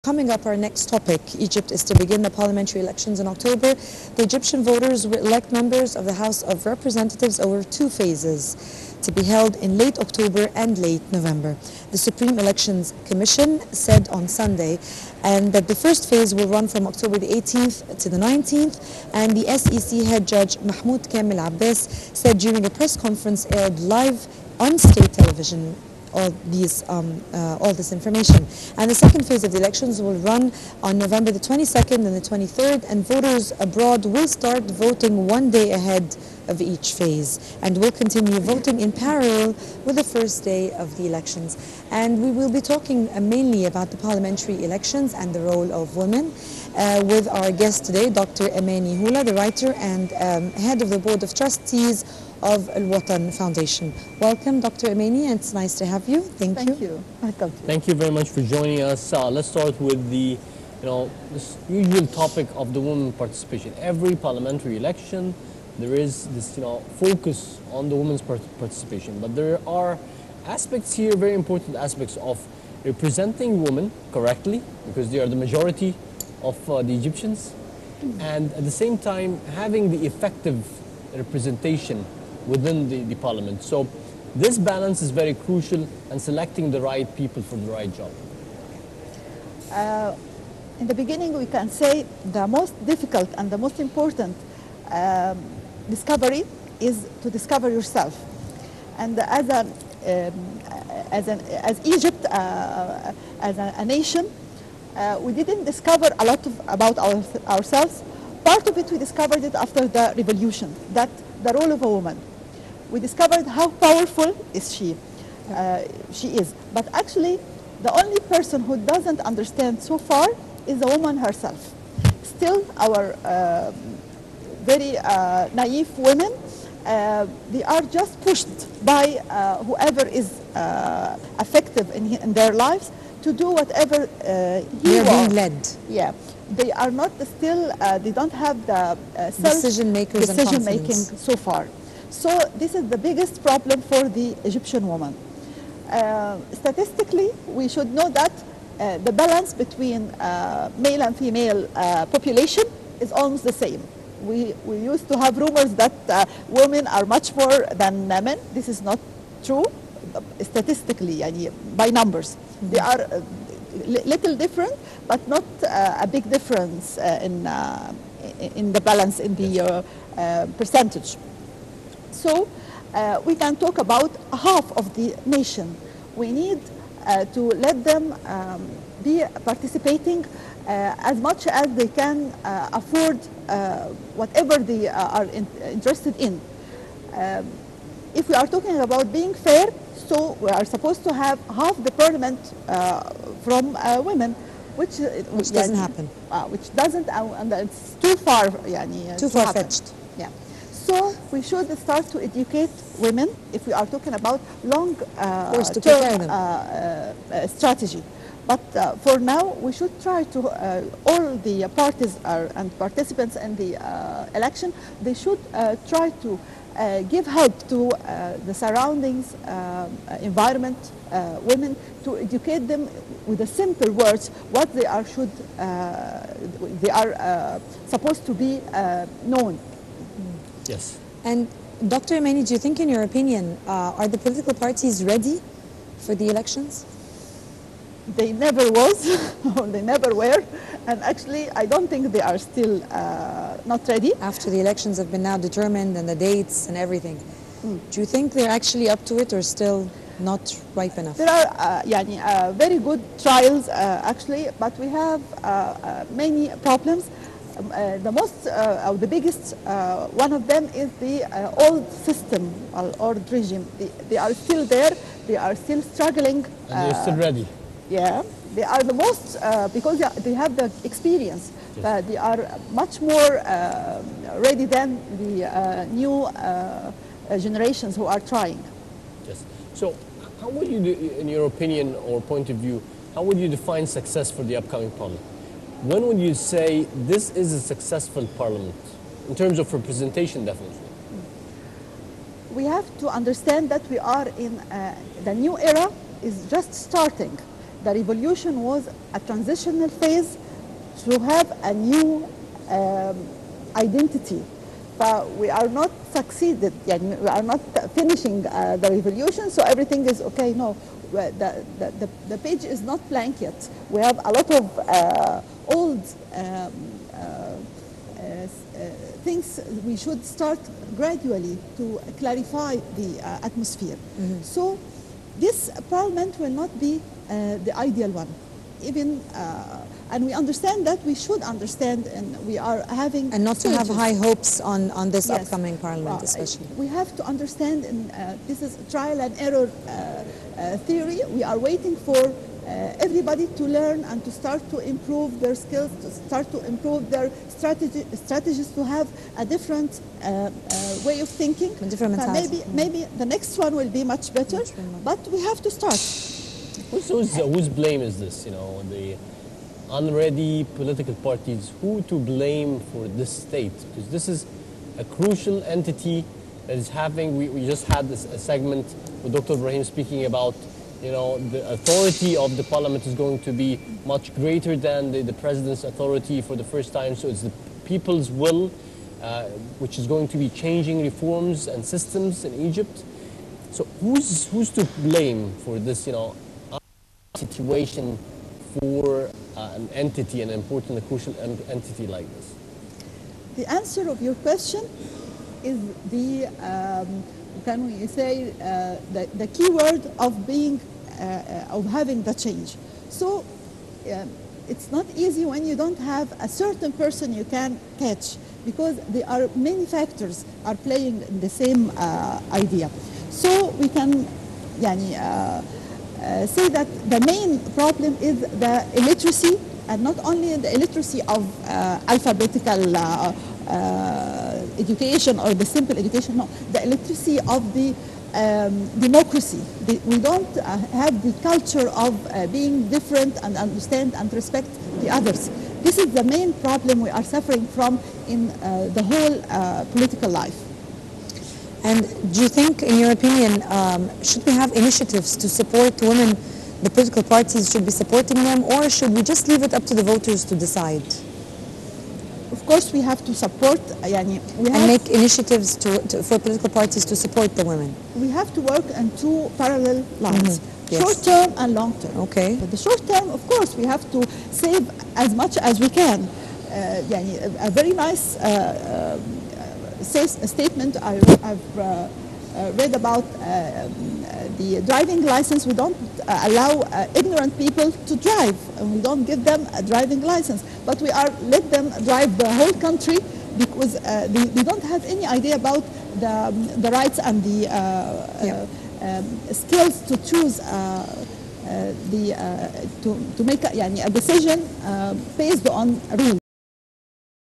Coming up, our next topic, Egypt is to begin the parliamentary elections in October. The Egyptian voters will elect members of the House of Representatives over 2 phases to be held in late October and late November. The Supreme Elections Commission said on Sunday and that the first phase will run from October the 18th to the 19th, and the SEC head judge Mahmoud Kamel Abbas said during a press conference aired live on state television all this information. And the second phase of the elections will run on November the 22nd and the 23rd, and voters abroad will start voting 1 day ahead of each phase and will continue voting in parallel with the first day of the elections. And we will be talking mainly about the parliamentary elections and the role of women with our guest today, Dr. Amany, Hola, the writer and head of the Board of Trustees of Watan Foundation. Welcome, Dr. Amany, and it's nice to have you. Thank you. Welcome. Thank you very much for joining us. Let's start with the, this usual topic of the women participation. Every parliamentary election, there is this, focus on the women's participation, but there are aspects here, very important aspects of representing women correctly, because they are the majority of the Egyptians, and at the same time having the effective representation within the parliament. So this balance is very crucial, and selecting the right people for the right job. In the beginning, we can say the most difficult and the most important discovery is to discover yourself. And as Egypt, as a nation, we didn't discover a lot about ourselves. Part of it we discovered it after the revolution, that the role of a woman. We discovered how powerful is she is. But actually, the only person who doesn't understand so far is the woman herself. Still, our very naive women, they are just pushed by whoever is effective in their lives to do whatever They're being led. Yeah. They are not still, they don't have the decision making so far. So this is the biggest problem for the Egyptian woman. Statistically, we should know that the balance between male and female population is almost the same. We used to have rumors that women are much more than men. This is not true statistically, by numbers. They are little different, but not a big difference in the balance, in the percentage. So we can talk about half of the nation. We need to let them be participating as much as they can afford whatever they are interested in. If we are talking about being fair, so we are supposed to have half the parliament from women, which doesn't happen. Which doesn't, and it's too far, too far-fetched. Yeah. So we should start to educate women if we are talking about long-term strategy. But for now, we should try to, all the parties and participants in the election, they should try to give help to the surroundings, environment, women, to educate them with the simple words what they are supposed to be known. Yes. And Dr. Amany, do you think, in your opinion, are the political parties ready for the elections? They never was, or they never were, and actually I don't think they are still not ready. After the elections have been now determined and the dates and everything, do you think they're actually up to it or still not ripe enough? There are very good trials actually, but we have many problems. The most, the biggest one of them is the old system, old regime. They are still there, they are still struggling. And they're still ready. Yeah, they are the most, because they have the experience. Yes. They are much more ready than the new generations who are trying. Yes. So how would you, in your opinion or point of view, how would you define success for the upcoming parliament? When would you say this is a successful parliament? In terms of representation, definitely. We have to understand that we are in the new era is just starting. the revolution was a transitional phase to have a new identity. But we are not succeeded, yani we are not finishing the revolution, so everything is okay. No, the page is not blank yet. We have a lot of old things we should start gradually to clarify the atmosphere. So this parliament will not be the ideal one. Even and we understand that, we should understand, and we are having And not to have stages. high hopes on this Yes. upcoming parliament, especially. We have to understand, and this is trial and error theory. We are waiting for everybody to learn and to start to improve their skills, to start to improve their strategies, to have a different way of thinking. A different mentality. Maybe the next one will be much better, but we have to start. Whose blame is this? You know, the unready political parties. Who to blame for this state? Because this is a crucial entity that is having. We just had a segment with Dr. Ibrahim speaking about, you know, the authority of the parliament is going to be much greater than the president's authority for the first time. So it's the people's will, which is going to be changing reforms and systems in Egypt. So who's to blame for this, you know, situation for an entity, an important, a crucial entity like this? The answer of your question is the, can we say, the key word of being, of having the change. So it's not easy when you don't have a certain person you can catch, because there are many factors are playing in the same idea. So we can say that the main problem is the illiteracy, and not only the illiteracy of alphabetical education or the simple education, no, the illiteracy of the democracy. We don't have the culture of being different and understand and respect the others. This is the main problem we are suffering from in the whole political life. And do you think, in your opinion, should we have initiatives to support women? The political parties should be supporting them, or should we just leave it up to the voters to decide? Of course, we have to support, and make initiatives for political parties to support the women. We have to work on two parallel lines, Yes. short term and long term. Okay. For the short term, of course, we have to save as much as we can. A very nice statement I've read about the driving license. We don't allow ignorant people to drive, and we don't give them a driving license, but we are let them drive the whole country, because they don't have any idea about the rights and the skills to choose to make a decision based on rules.